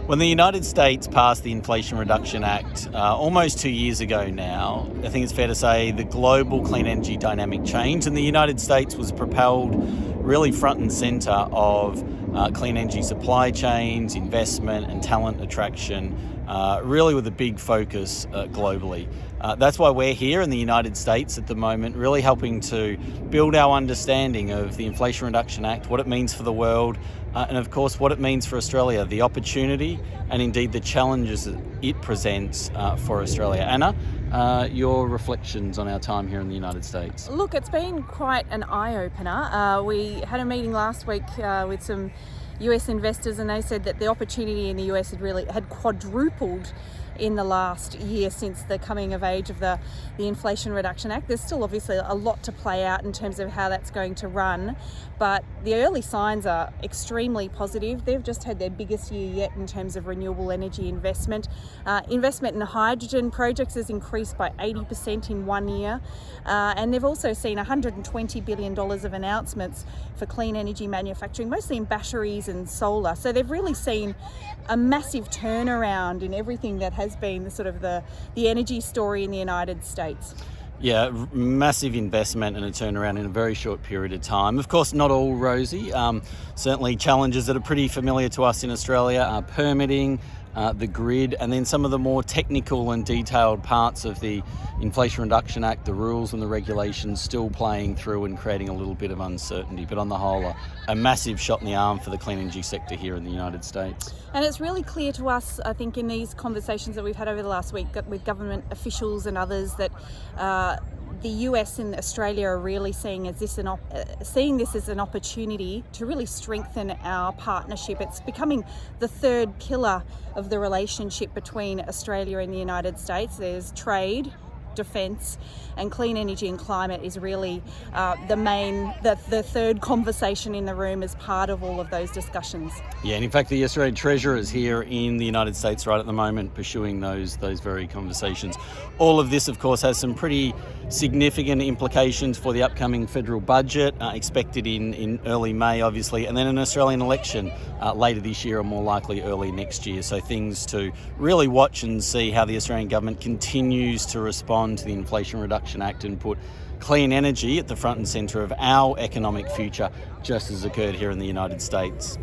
When the United States passed the Inflation Reduction Act almost 2 years ago now, I think it's fair to say the global clean energy dynamic changed, and the United States was propelled really front and centre of clean energy supply chains, investment and talent attraction, really with a big focus globally. That's why we're here in the United States at the moment, really helping to build our understanding of the Inflation Reduction Act, what it means for the world, and of course what it means for Australia, the opportunity and indeed the challenges that it presents for Australia. Anna, your reflections on our time here in the United States? Look, it's been quite an eye-opener. We had a meeting last week with some US investors, and they said that the opportunity in the US had quadrupled in the last year since the coming of age of the Inflation Reduction Act. There's still obviously a lot to play out in terms of how that's going to run, but the early signs are extremely positive. They've just had their biggest year yet in terms of renewable energy investment. Investment in hydrogen projects has increased by 80% in 1 year, and they've also seen $120 billion of announcements for clean energy manufacturing, mostly in batteries and solar. So they've really seen a massive turnaround in everything that has been the energy story in the United States. Yeah, massive investment and a turnaround in a very short period of time. Of course, not all rosy. Certainly challenges that are pretty familiar to us in Australia are permitting, the grid, and then some of the more technical and detailed parts of the Inflation Reduction Act, the rules and the regulations still playing through and creating a little bit of uncertainty. But on the whole, a massive shot in the arm for the clean energy sector here in the United States. And it's really clear to us, I think, in these conversations that we've had over the last week with government officials and others, that the US and Australia are really seeing this as an opportunity to really strengthen our partnership. It's becoming the third pillar of the relationship between Australia and the United States. There's trade, defence, and clean energy and climate is really the third conversation in the room as part of all of those discussions. Yeah, and in fact the Australian Treasurer is here in the United States right at the moment pursuing those very conversations. All of this of course has some pretty significant implications for the upcoming federal budget, expected in early May obviously, and then an Australian election later this year or more likely early next year. So things to really watch and see how the Australian government continues to respond to the Inflation Reduction Act and put clean energy at the front and centre of our economic future, just as occurred here in the United States.